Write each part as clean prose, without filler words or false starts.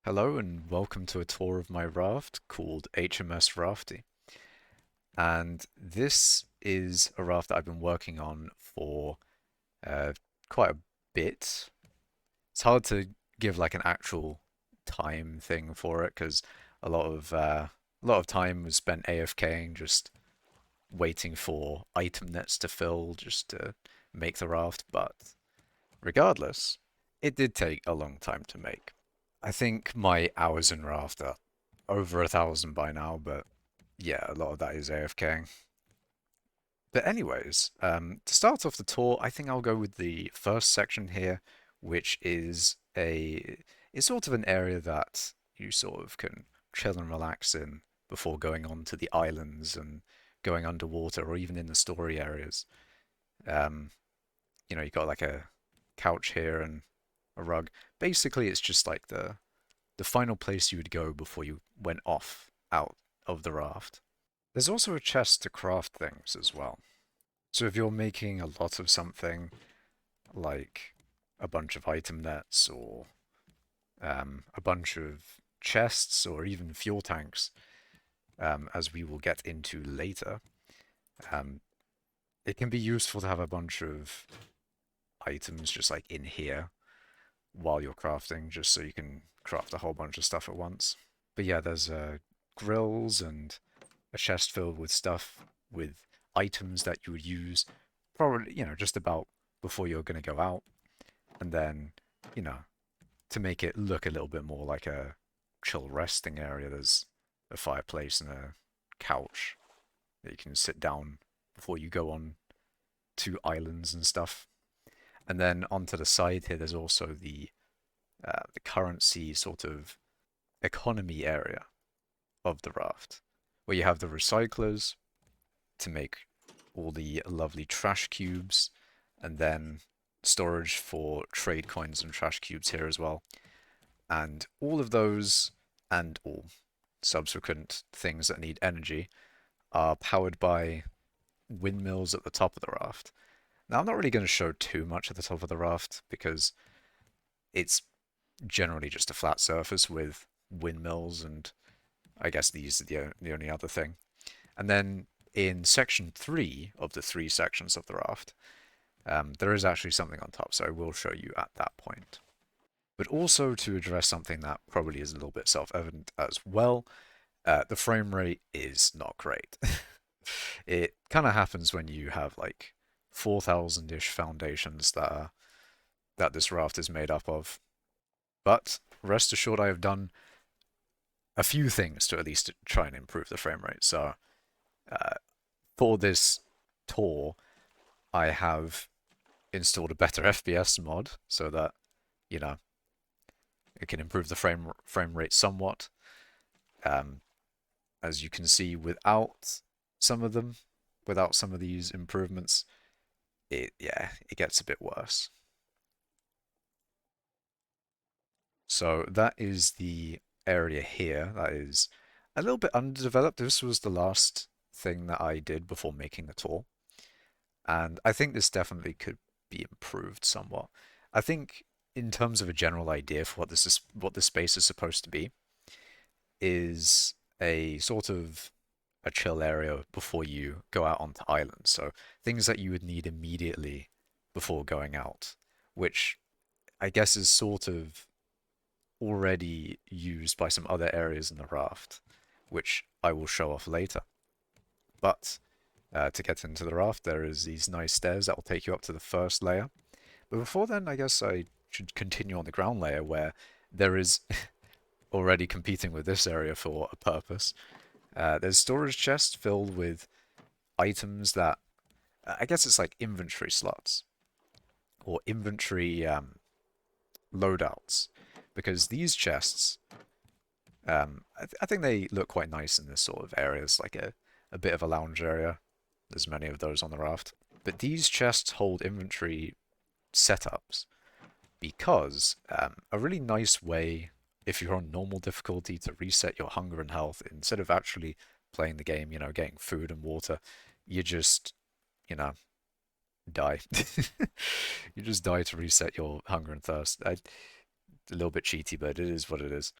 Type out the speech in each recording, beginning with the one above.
Hello and welcome to a tour of my raft called HMS Rafty. And this is a raft that I've been working on for uh, quite a bit. It's hard to give like an actual time thing for it because a lot of time was spent AFKing, just waiting for item nets to fill just to make the raft. But regardless, it did take a long time to make. I think my hours in Raft are over 1,000 by now, but yeah, a lot of that is AFKing. But anyways, to start off the tour, I think I'll go with the first section here, which is it's sort of an area that you sort of can chill and relax in before going on to the islands and going underwater or even in the story areas. Um, you've got like a couch here and a rug. Basically, it's just like the final place you would go before you went off out of the raft. There's also a chest to craft things as well. So if you're making a lot of something like a bunch of item nets or a bunch of chests or even fuel tanks, as we will get into later, um, it can be useful to have a bunch of items just like in here while you're crafting, just so you can craft a whole bunch of stuff at once. But yeah, there's grills and a chest filled with stuff with items that you would use probably, just about before you're going to go out. And then, you know, to make it look a little bit more like a chill resting area, there's a fireplace and a couch that you can sit down before you go on to islands and stuff. And then onto the side here, there's also the currency sort of economy area of the raft, where you have the recyclers to make all the lovely trash cubes, and then storage for trade coins and trash cubes here as well. And all of those and all subsequent things that need energy are powered by windmills at the top of the raft. Now, I'm not really going to show too much at the top of the raft because it's generally just a flat surface with windmills, and I guess these are the only other thing. And then in section three of the three sections of the raft, there is actually something on top, so I will show you at that point. But also to address something that probably is a little bit self-evident as well, the frame rate is not great. It kind of happens when you have like 4,000-ish foundations that this raft is made up of. But rest assured, I have done a few things to at least try and improve the frame rate. So uh, for this tour, I have installed a better FPS mod so that you know it can improve the frame rate somewhat. Um, as you can see, some of them, without some of these improvements, it gets a bit worse. So that is the area here. That is a little bit underdeveloped. This was the last thing that I did before making the tour, and I think this definitely could be improved somewhat. I think in terms of a general idea for what this space is supposed to be, is a sort of a chill area before you go out onto islands. So things that you would need immediately before going out, which I guess is sort of already used by some other areas in the raft, which I will show off later. But to get into the raft, there is these nice stairs that will take you up to the first layer. But before then, I guess I should continue on the ground layer where there is already competing with this area for a purpose. There's storage chests filled with items that I guess it's like inventory slots or inventory loadouts, because these chests, I think they look quite nice in this sort of areas, like a bit of a lounge area. There's many of those on the raft. But these chests hold inventory setups because a really nice way, if you're on normal difficulty, to reset your hunger and health instead of actually playing the game, getting food and water, you just, you know, die. You just die to reset your hunger and thirst. A little bit cheaty, but it is what it is.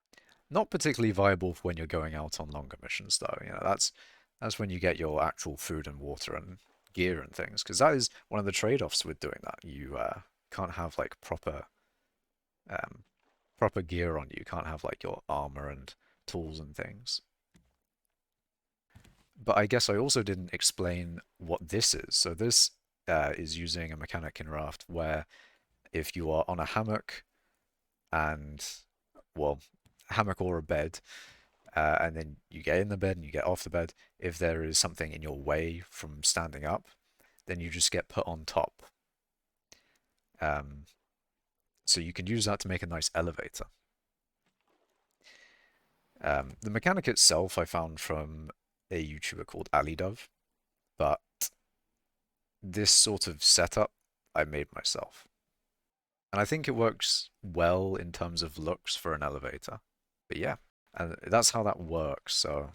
Not particularly viable for when you're going out on longer missions, though. You know, that's when you get your actual food and water and gear and things, because that is one of the trade-offs with doing that. You can't have like um, proper gear on you. You can't have like your armor and tools and things. But I guess I also didn't explain what this is. So this is using a mechanic in Raft where if you are on a hammock and, well, hammock or a bed, and then you get in the bed and you get off the bed, if there is something in your way from standing up, then you just get put on top. Um, so you can use that to make a nice elevator. The mechanic itself I found from a YouTuber called Ali Dove, but this sort of setup I made myself. And I think it works well in terms of looks for an elevator. But yeah, and that's how that works. So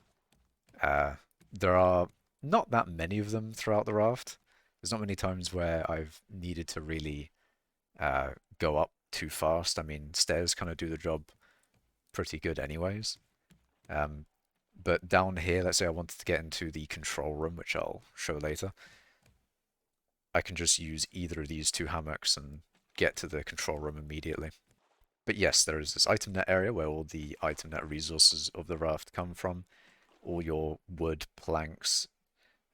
uh, there are not that many of them throughout the raft. There's not many times where I've needed to really uh, go up too fast. I mean, stairs kind of do the job pretty good anyways. Um, but down here, let's say I wanted to get into the control room, which I'll show later, I can just use either of these two hammocks and get to the control room immediately. But yes, there is this item net area where all the item net resources of the raft come from. All your wood, planks,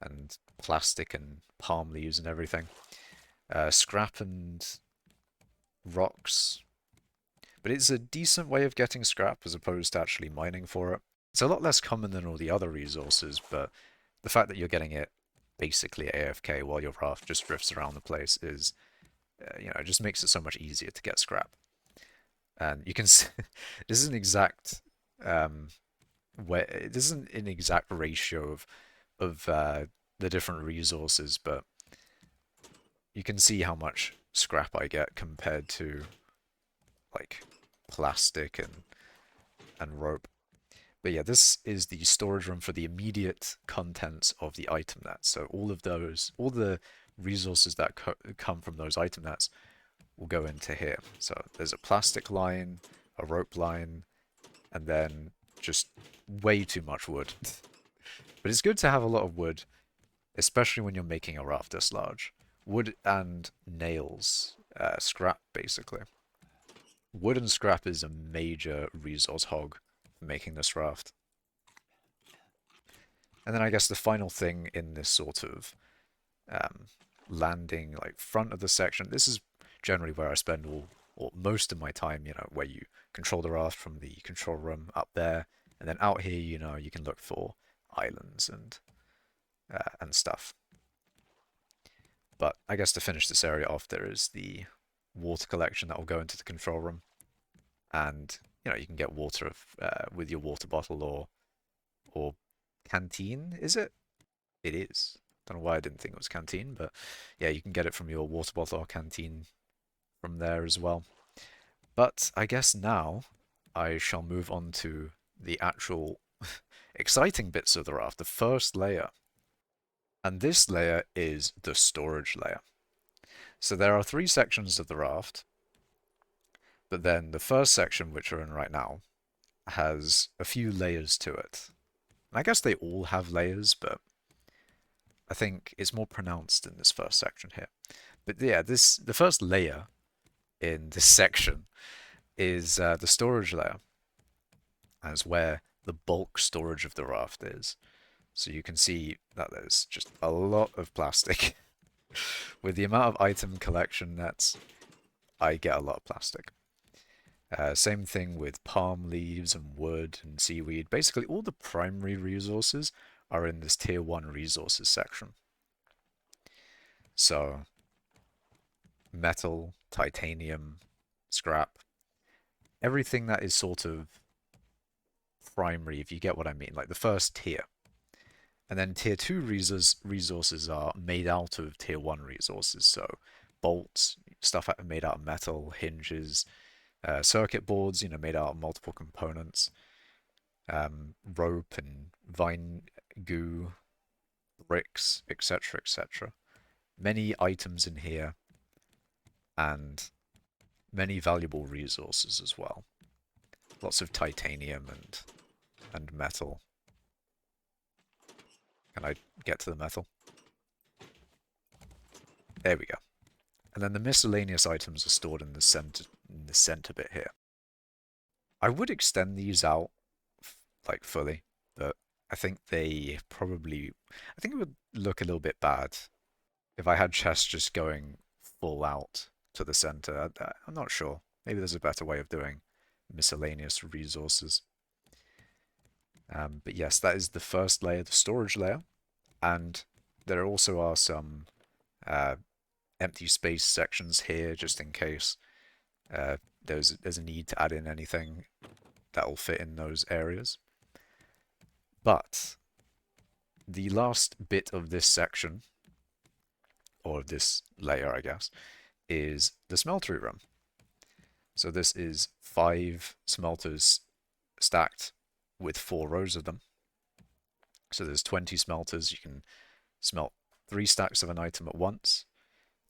and plastic and palm leaves and everything. Scrap and rocks. But it's a decent way of getting scrap as opposed to actually mining for it. It's a lot less common than all the other resources, but the fact that you're getting it basically AFK while your raft just drifts around the place is, it just makes it so much easier to get scrap. And you can see, this is an exact, um, where this isn't an exact ratio of the different resources, but you can see how much scrap I get compared to like plastic and rope. But yeah, this is the storage room for the immediate contents of the item net. So all the resources that come from those item nets will go into here. So there's a plastic line, a rope line, and then just way too much wood. But it's good to have a lot of wood, especially when you're making a raft this large. Wood and nails, scrap basically. Wood and scrap is a major resource hog for making this raft. And then I guess the final thing in this sort of um, landing, like front of the section, this is generally where I spend all or most of my time, where you control the raft from the control room up there, and then out here, you can look for islands and stuff. But I guess to finish this area off, there is the water collection that will go into the control room, and you can get water with your water bottle or canteen. Is it? It is. Don't know why I didn't think it was canteen, but yeah, you can get it from your water bottle or canteen from there as well. But I guess now I shall move on to the actual exciting bits of the raft, the first layer. And this layer is the storage layer. So there are three sections of the raft, but then the first section, which we're in right now, has a few layers to it. And I guess they all have layers, but I think it's more pronounced in this first section here. But yeah, the first layer in this section is the storage layer, as where the bulk storage of the raft is. So you can see that there's just a lot of plastic. With the amount of item collection nets, I get a lot of plastic. Same thing with palm leaves and wood and seaweed. Basically, all the primary resources are in this tier 1 resources section. So, metal, titanium, scrap, everything that is sort of primary, if you get what I mean, like the first tier. And then tier 2 resources are made out of tier 1 resources. So, bolts, stuff made out of metal, hinges, circuit boards, made out of multiple components, rope and vine goo, bricks, etc., etc. Many items in here, and many valuable resources as well. Lots of titanium and metal. Can I get to the metal? There we go. And then the miscellaneous items are stored in the center bit here. I would extend these out like fully, but I think I think it would look a little bit bad if I had chests just going full out to the center. I'm not sure. Maybe there's a better way of doing miscellaneous resources. But yes, that is the first layer, the storage layer, and there also are some uh, empty space sections here just in case there's a need to add in anything that will fit in those areas. But the last bit of this section, or this layer, I guess, is the smeltery room. So this is 5 smelters stacked with 4 rows of them. So there's 20 smelters. You can smelt 3 stacks of an item at once,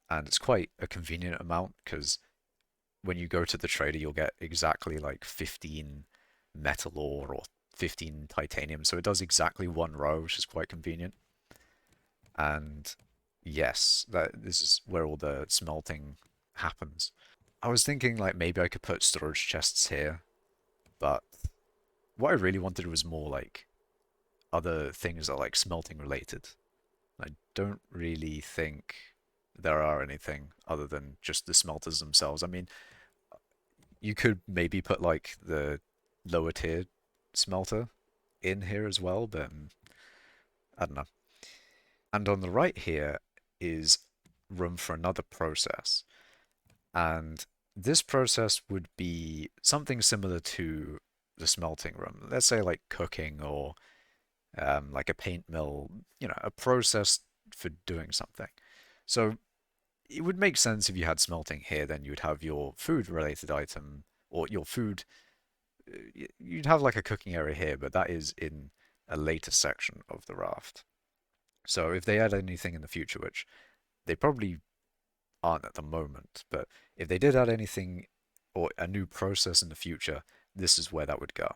and it's quite a convenient amount because when you go to the trader, you'll get exactly like 15 metal ore or 15 titanium. So it does exactly 1 row, which is quite convenient. And yes, this is where all the smelting happens. I was thinking like maybe I could put storage chests here, but what I really wanted was more like other things that are like smelting related. I don't really think there are anything other than just the smelters themselves. I mean, you could maybe put like the lower tier smelter in here as well, but I don't know. And on the right here is room for another process. And this process would be something similar to the smelting room. Let's say like cooking or like a paint mill, a process for doing something. So it would make sense if you had smelting here, then you'd have your food related item or your food, you'd have like a cooking area here, but that is in a later section of the raft. So if they add anything in the future, which they probably aren't at the moment, but if they did add anything or a new process in the future, this is where that would go.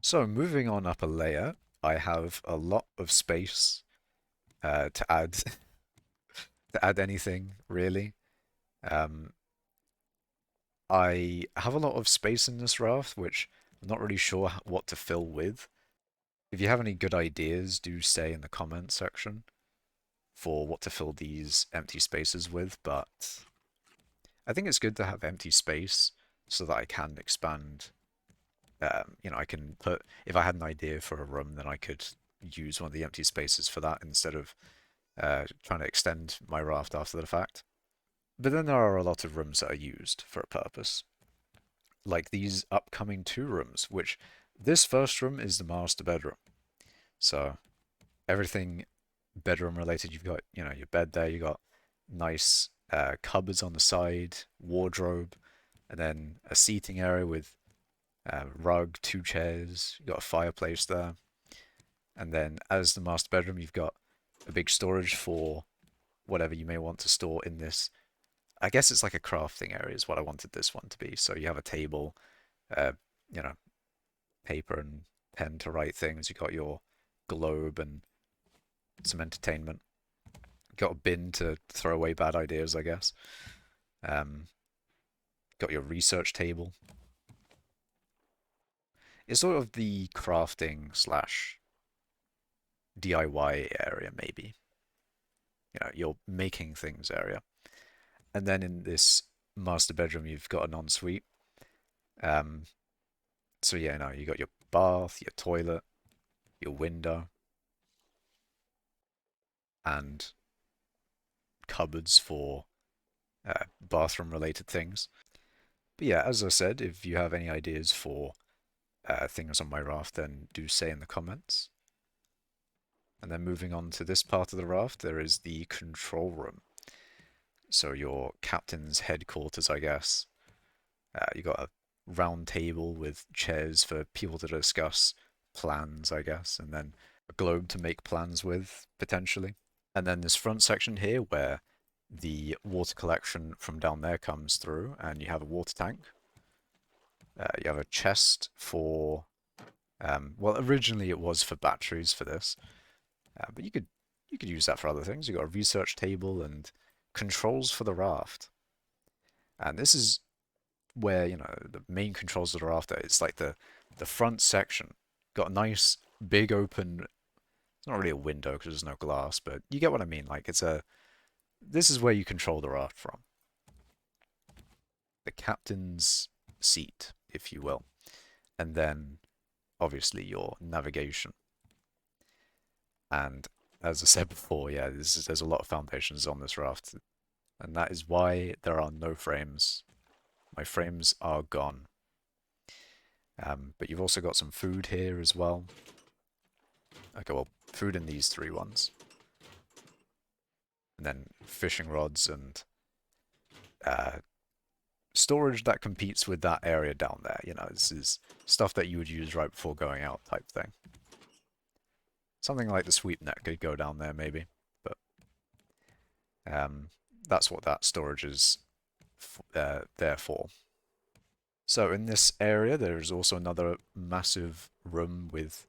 So moving on up a layer, I have a lot of space to add to add anything really. Um, I have a lot of space in this raft, which I'm not really sure what to fill with. If you have any good ideas, do say in the comment section for what to fill these empty spaces with, but I think it's good to have empty space so that I can expand. I can put, if I had an idea for a room, then I could use one of the empty spaces for that instead of trying to extend my raft after the fact. But then there are a lot of rooms that are used for a purpose, like these upcoming 2 rooms, which this first room is the master bedroom. So everything bedroom related, you've got, your bed there, you got nice cupboards on the side, wardrobe, and then a seating area with rug, 2 chairs, you got a fireplace there. And then as the master bedroom, you've got a big storage for whatever you may want to store in this. I guess it's like a crafting area is what I wanted this one to be. So you have a table, uh, you know, paper and pen to write things. You got your globe and some entertainment. Got a bin to throw away bad ideas, I guess. Um, got your research table. It's sort of the crafting slash DIY area, maybe. Your making things area. And then in this master bedroom, you've got an ensuite. Um, so yeah, no, you got your bath, your toilet, your window, and cupboards for bathroom related things. But yeah, as I said, if you have any ideas for things on my raft, then do say in the comments. And then moving on to this part of the raft, there is the control room. So your captain's headquarters, I guess. You got a round table with chairs for people to discuss plans, I guess, and then a globe to make plans with, potentially. And then this front section here where the water collection from down there comes through, and you have a water tank. You have a chest for, well, originally it was for batteries for this, but you could use that for other things. You got a research table and controls for the raft, and this is where the main controls of the raft are. It's like the front section got a nice big open. It's not really a window because there's no glass, but you get what I mean. Like this is where you control the raft from. The captain's seat, if you will, and then obviously your navigation. And as I said before, yeah, there's a lot of foundations on this raft, and that is why there are no frames. My frames are gone. But you've also got some food here as well. Okay, well, food in these three ones. And then fishing rods and uh, storage that competes with that area down there. This is stuff that you would use right before going out type thing. Something like the sweep net could go down there maybe, but um, that's what that storage is there for. So in this area, there's also another massive room with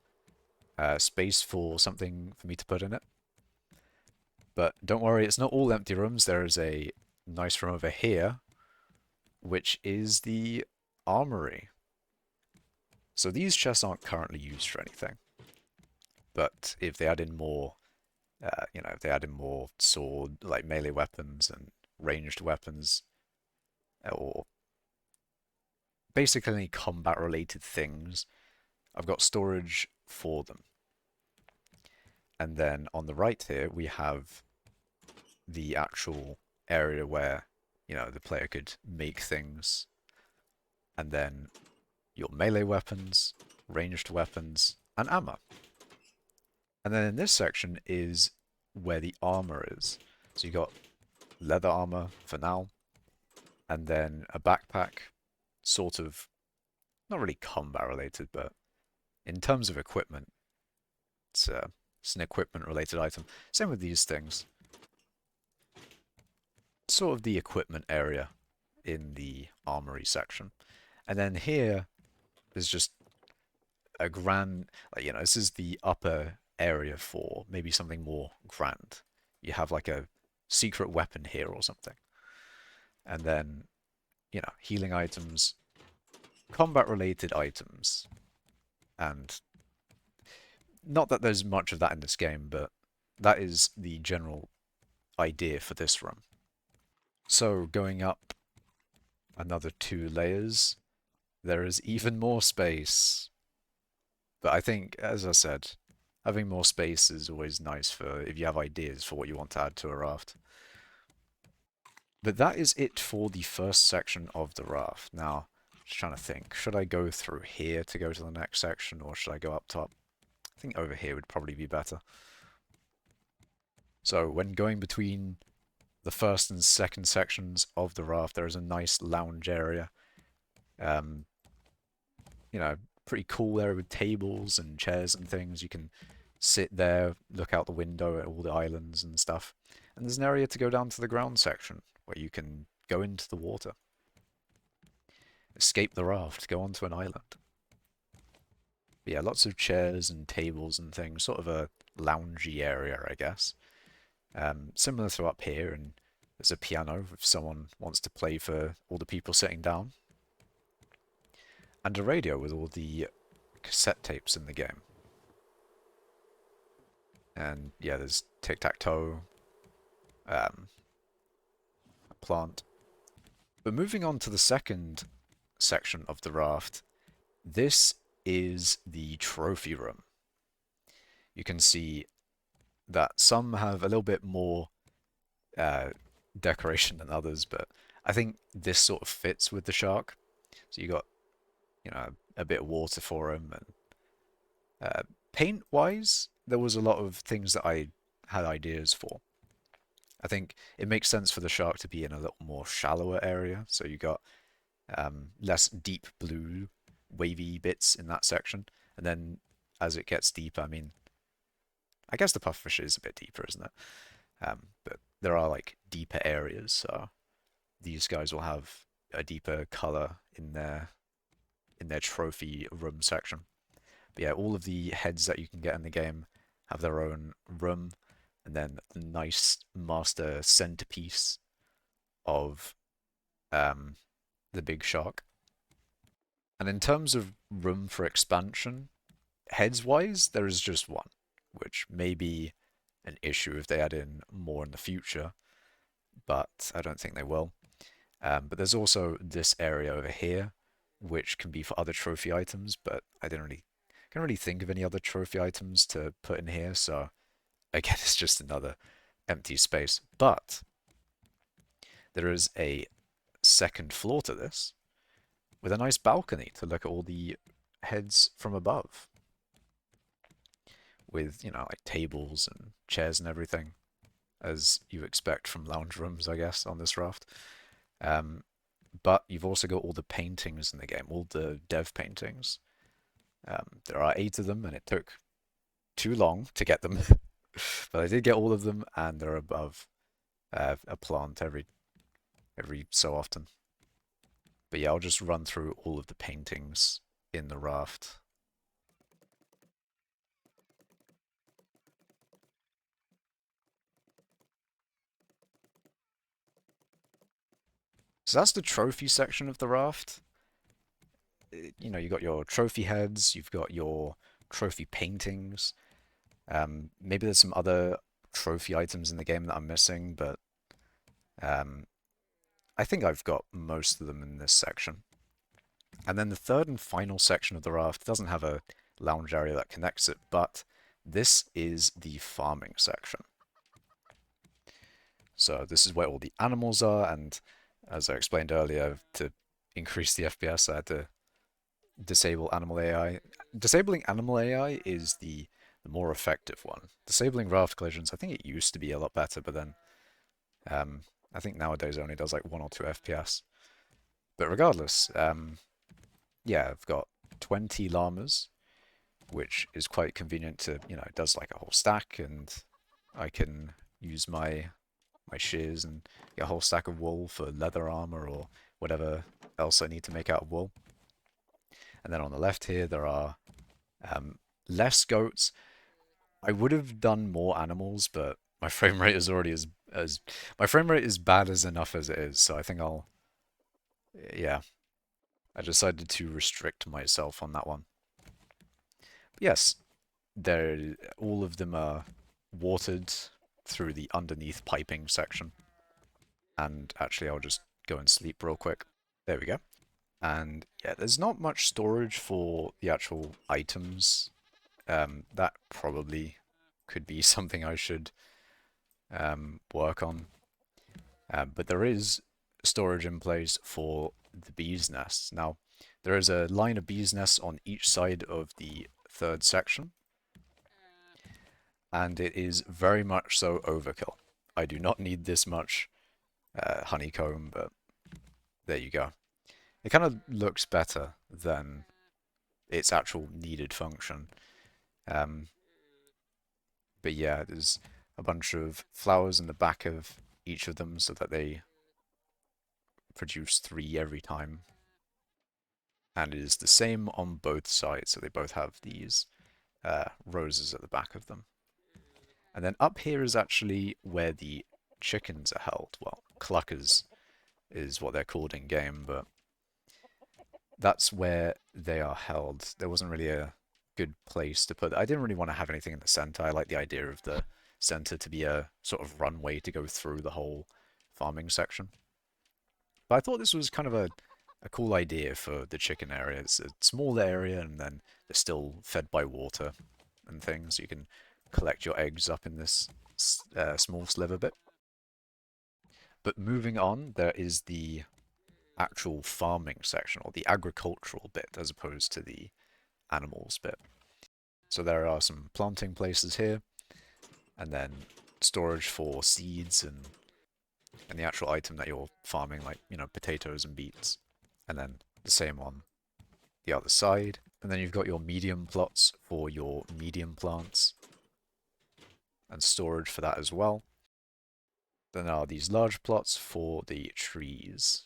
space for something for me to put in it. But don't worry, it's not all empty rooms. There is a nice room over here, which is the armory. So these chests aren't currently used for anything. But if they add in more, if they add in more sword, like melee weapons and ranged weapons, or basically any combat-related things, I've got storage for them. And then on the right here, we have the actual area where, the player could make things. And then your melee weapons, ranged weapons, and ammo. And then in this section is where the armor is. So you got leather armor for now, and then a backpack, sort of, not really combat related, but in terms of equipment, it's an equipment related item. Same with these things. Sort of the equipment area in the armory section. And then here is just a grand, this is the upper area for maybe something more grand. You have like a secret weapon here or something. And then, healing items, combat related items. And not that there's much of that in this game, but that is the general idea for this room. So going up another 2 layers, there is even more space. But I think, as I said, having more space is always nice for if you have ideas for what you want to add to a raft. But that is it for the first section of the raft. Now, just trying to think, should I go through here to go to the next section, or should I go up top? I think over here would probably be better. So when going between the first and second sections of the raft, there is a nice lounge area. Um, pretty cool area with tables and chairs and things. You can sit there, look out the window at all the islands and stuff. And there's an area to go down to the ground section where you can go into the water. Escape the raft, go onto an island. But yeah, lots of chairs and tables and things, sort of a loungy area, I guess. Similar to up here, and there's a piano if someone wants to play for all the people sitting down. And a radio with all the cassette tapes in the game. And yeah, there's tic-tac-toe, a plant. But moving on to the second section of the raft, this is the trophy room. You can see that some have a little bit more decoration than others, but I think this sort of fits with the shark. So you got, a bit of water for him, and paint-wise, there was a lot of things that I had ideas for. I think it makes sense for the shark to be in a little more shallower area, so you got less deep blue wavy bits in that section, and then as it gets deeper, I guess the pufferfish is a bit deeper, isn't it? But there are like deeper areas, so these guys will have a deeper color in there. in their trophy room section. But yeah, all of the heads that you can get in the game have their own room, and then the nice master centerpiece of um, the big shark. And in terms of room for expansion, heads wise, there is just one, which may be an issue if they add in more in the future, but I don't think they will. But there's also this area over here, which can be for other trophy items, but I didn't really can't really think of any other trophy items to put in here, so again, it's just another empty space. But there is a second floor to this with a nice balcony to look at all the heads from above, with, you know, like tables and chairs and everything, as you expect from lounge rooms, I guess, on this raft. Um, but you've also got all the paintings in the game, all the dev paintings. There are 8 of them, and it took too long to get them, but I did get all of them, and they're above a plant every so often. But yeah, I'll just run through all of the paintings in the raft. So that's the trophy section of the raft. You know, you got your trophy heads, you've got your trophy paintings. Maybe there's some other trophy items in the game that I'm missing, but um, I think I've got most of them in this section. And then the third and final section of the raft doesn't have a lounge area that connects it, but this is the farming section. So this is where all the animals are, and as I explained earlier, to increase the FPS, I had to disable animal AI. Disabling animal AI is the more effective one. Disabling raft collisions, I think it used to be a lot better, but then um, I think nowadays it only does like 1 or 2 FPS. But regardless, yeah, I've got 20 llamas, which is quite convenient to, you know, it does like a whole stack, and I can use my shears and get a whole stack of wool for leather armor or whatever else I need to make out of wool. And then on the left here, there are um, less goats. I would have done more animals, but my frame rate is already as my frame rate is bad as enough as it is. So I think I'll, yeah, I decided to restrict myself on that one. But yes, there, all of them are watered through the underneath piping section. And actually, I'll just go and sleep real quick. There we go. And yeah, there's not much storage for the actual items. That probably could be something I should work on. But there is storage in place for the bees' nests. Now, there is a line of bees' nests on each side of the third section, and it is very much so overkill. I do not need this much honeycomb, but there you go. It kind of looks better than its actual needed function. Um, but yeah, there's a bunch of flowers in the back of each of them so that they produce 3 every time. And it is the same on both sides, so they both have these roses at the back of them. And then up here is actually where the chickens are held. Well, cluckers is what they're called in game, but that's where they are held. There wasn't really a good place to put. I didn't really want to have anything in the center. I like the idea of the center to be a sort of runway to go through the whole farming section. But I thought this was kind of a cool idea for the chicken area. It's a small area, and then they're still fed by water and things. You can collect your eggs up in this small sliver bit. But moving on, there is the actual farming section, or the agricultural bit, as opposed to the animals bit. So there are some planting places here, and then storage for seeds and the actual item that you're farming, like, you know, potatoes and beets. And then the same on the other side. And then you've got your medium plots for your medium plants and storage for that as well. Then there are these large plots for the trees.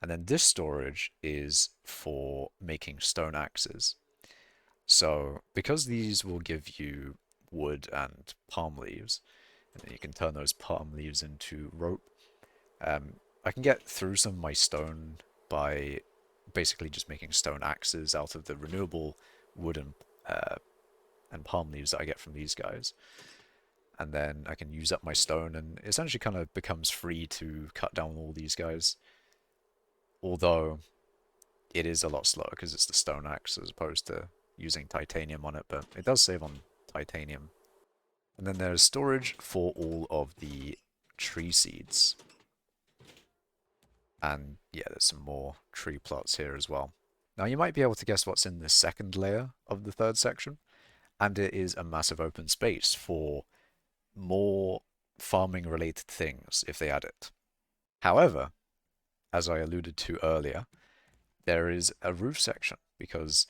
And then this storage is for making stone axes. So because these will give you wood and palm leaves, and then you can turn those palm leaves into rope, I can get through some of my stone by basically just making stone axes out of the renewable wood and palm leaves that I get from these guys. And then I can use up my stone and it essentially kind of becomes free to cut down all these guys. Although it is a lot slower because it's the stone axe as opposed to using titanium on it, but it does save on titanium. And then there's storage for all of the tree seeds. And yeah, there's some more tree plots here as well. Now you might be able to guess what's in the second layer of the third section, and it is a massive open space for more farming related things if they add it. However, as I alluded to earlier, there is a roof section because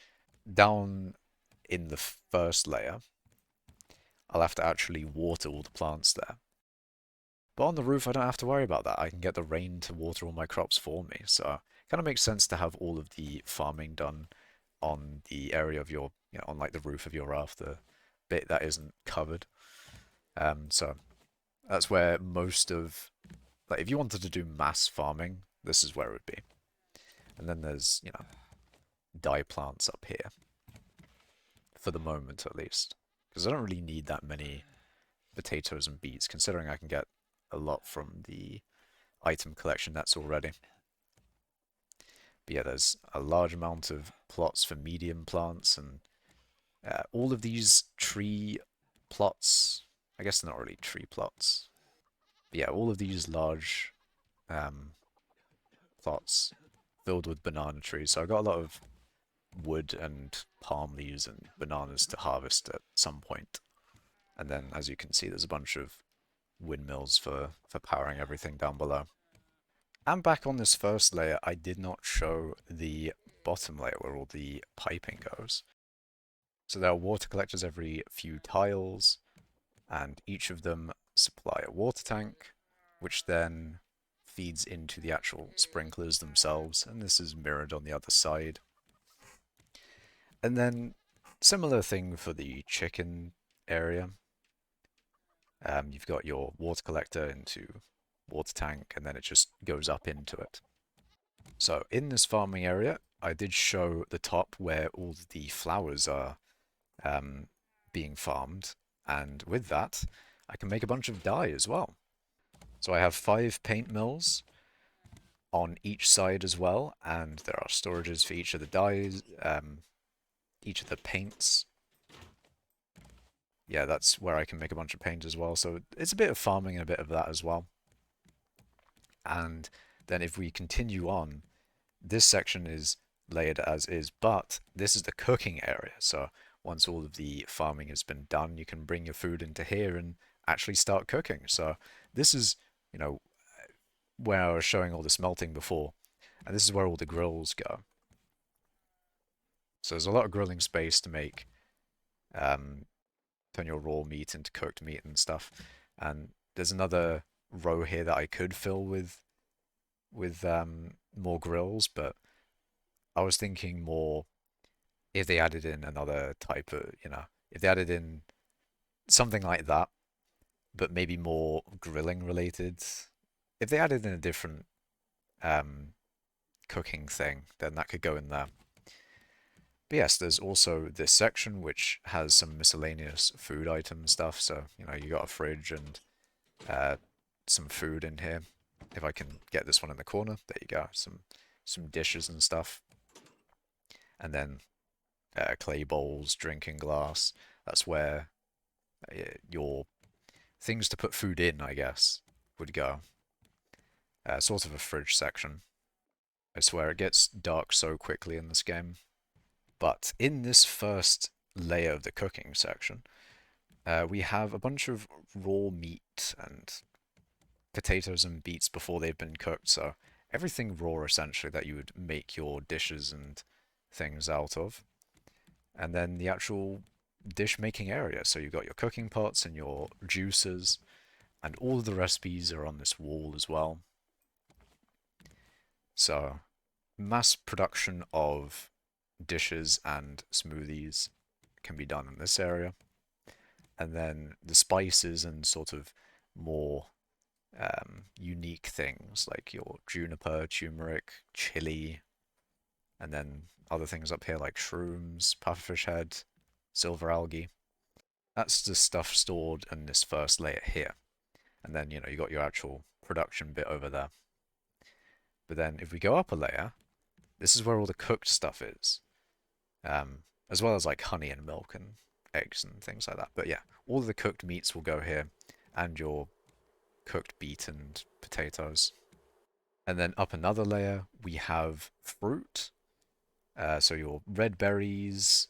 down in the first layer, I'll have to actually water all the plants there. But on the roof, I don't have to worry about that. I can get the rain to water all my crops for me. So it kind of makes sense to have all of the farming done on the area of your, on like the roof of your raft, the bit that isn't covered. So that's where most of, like, if you wanted to do mass farming, this is where it would be. And then there's, dye plants up here, for the moment at least. Because I don't really need that many potatoes and beets, considering I can get a lot from the item collection that's already. But yeah, there's a large amount of plots for medium plants, and all of these tree plots, I guess they're not really tree plots. But yeah, all of these large um, plots filled with banana trees. So I got a lot of wood and palm leaves and bananas to harvest at some point. And then, as you can see, there's a bunch of windmills for powering everything down below. And back on this first layer, I did not show the bottom layer where all the piping goes. So there are water collectors every few tiles, and each of them supply a water tank, which then feeds into the actual sprinklers themselves, and this is mirrored on the other side. And then similar thing for the chicken area. You've got your water collector into water tank, and then it just goes up into it. So in this farming area, I did show the top where all the flowers are being farmed, and with that, I can make a bunch of dye as well. So I have 5 paint mills on each side as well, and there are storages for each of the dyes, each of the paints. Yeah, that's where I can make a bunch of paint as well. So it's a bit of farming and a bit of that as well. And then if we continue on, this section is layered as is, but this is the cooking area. So once all of the farming has been done, you can bring your food into here and actually start cooking. So this is, where I was showing all the smelting before, and this is where all the grills go. So there's a lot of grilling space to make, turn your raw meat into cooked meat and stuff. And there's another row here that I could fill with more grills, but I was thinking more if they added in another type of, if they added in something like that, but maybe more grilling related. If they added in a different um, cooking thing, then that could go in there. But yes, there's also this section which has some miscellaneous food item stuff. So, you got a fridge and uh, some food in here. If I can get this one in the corner, there you go. Some dishes and stuff. And then clay bowls, drinking glass. That's where your things to put food in, I guess, would go. Sort of a fridge section. I swear it gets dark so quickly in this game. But in this first layer of the cooking section, we have a bunch of raw meat and potatoes and beets before they've been cooked. So everything raw, essentially, that you would make your dishes and things out of. And then the actual dish making area. So you've got your cooking pots and your juicers, and all of the recipes are on this wall as well. So, mass production of dishes and smoothies can be done in this area. And then the spices and sort of more unique things like your juniper, turmeric, chili, and then other things up here like shrooms, pufferfish head, silver algae. That's the stuff stored in this first layer here. And then, you got your actual production bit over there. But then if we go up a layer, this is where all the cooked stuff is. As well as like honey and milk and eggs and things like that. But yeah, all of the cooked meats will go here, and your cooked beet and potatoes. And then up another layer, we have fruit. So your red berries,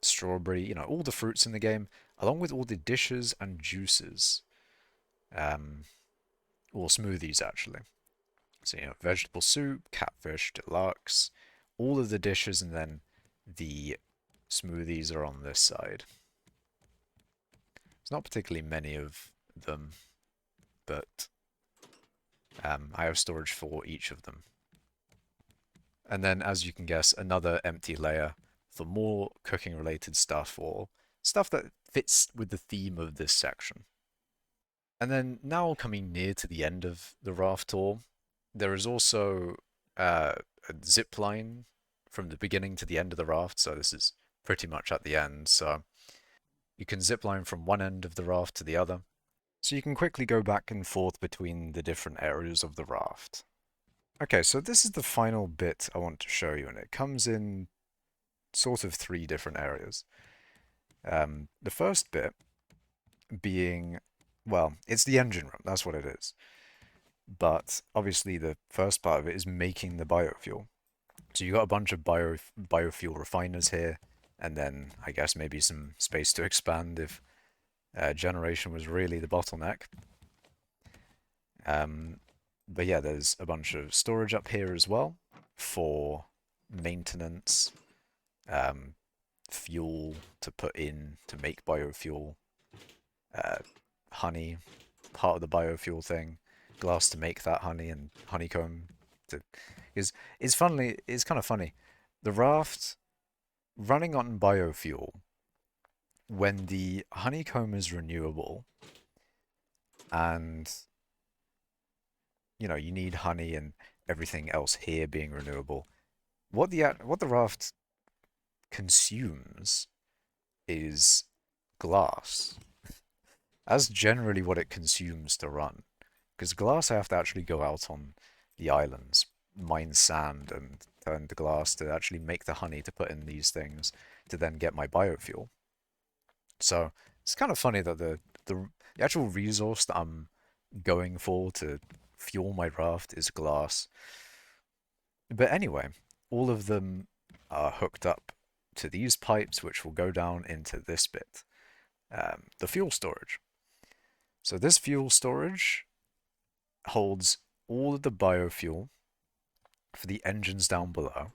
strawberry, all the fruits in the game, along with all the dishes and juices, um, or smoothies actually. So, vegetable soup, catfish, deluxe, all of the dishes, and then the smoothies are on this side. There's not particularly many of them, but I have storage for each of them. And then, as you can guess, another empty layer for more cooking related stuff or stuff that fits with the theme of this section. And then now coming near to the end of the raft tour, there is also a zip line from the beginning to the end of the raft. So this is pretty much at the end. So you can zip line from one end of the raft to the other. So you can quickly go back and forth between the different areas of the raft. Okay, so this is the final bit I want to show you, and it comes in sort of three different areas. The first bit being, well, it's the engine room, that's what it is. But obviously the first part of it is making the biofuel. So you got a bunch of biofuel refiners here, and then I guess maybe some space to expand if generation was really the bottleneck. But yeah, there's a bunch of storage up here as well for maintenance, fuel to put in to make biofuel, uh, honey, part of the biofuel thing, glass to make that honey, and honeycomb to is it's kind of funny. The raft running on biofuel when the honeycomb is renewable and you need honey and everything else here being renewable. What the raft consumes is glass. That's generally what it consumes to run. Because glass I have to actually go out on the islands, mine sand, and turn the glass to actually make the honey to put in these things to then get my biofuel. So it's kind of funny that the actual resource that I'm going for to fuel my raft is glass. But anyway, all of them are hooked up to these pipes, which will go down into this bit, the fuel storage. So this fuel storage holds all of the biofuel for the engines down below,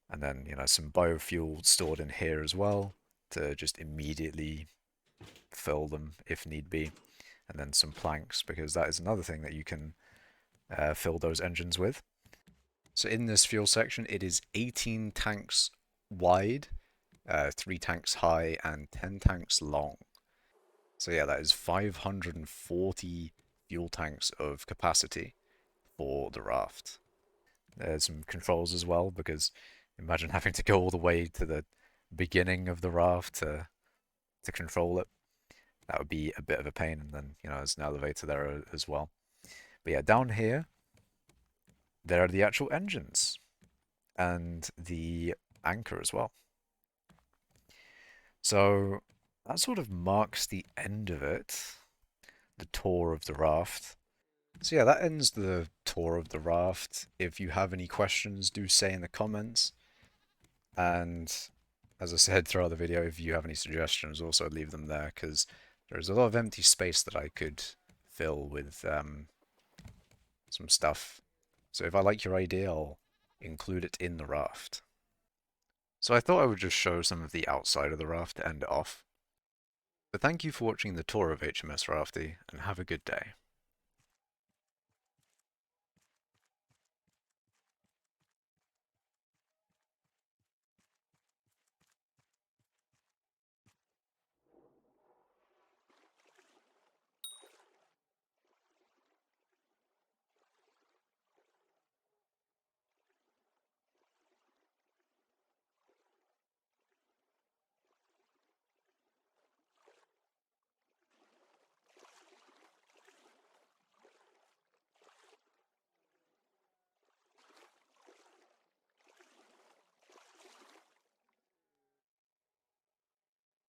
and then some biofuel stored in here as well to just immediately fill them if need be, and then some planks because that is another thing that you can fill those engines with. So in this fuel section, it is 18 tanks wide, 3 tanks high, and 10 tanks long. So yeah, that is 540 fuel tanks of capacity for the raft. There's some controls as well, because imagine having to go all the way to the beginning of the raft to control it. That would be a bit of a pain, and then, there's an elevator there as well. But yeah, down here, there are the actual engines and the anchor as well. So that sort of marks the end of it, the tour of the raft. So yeah, that ends the tour of the raft. If you have any questions, do say in the comments. And as I said throughout the video, if you have any suggestions, also leave them there, because there's a lot of empty space that I could fill with some stuff. So if I like your idea, I'll include it in the raft. So I thought I would just show some of the outside of the raft to end it off. But thank you for watching the tour of HMS Rafty, and have a good day.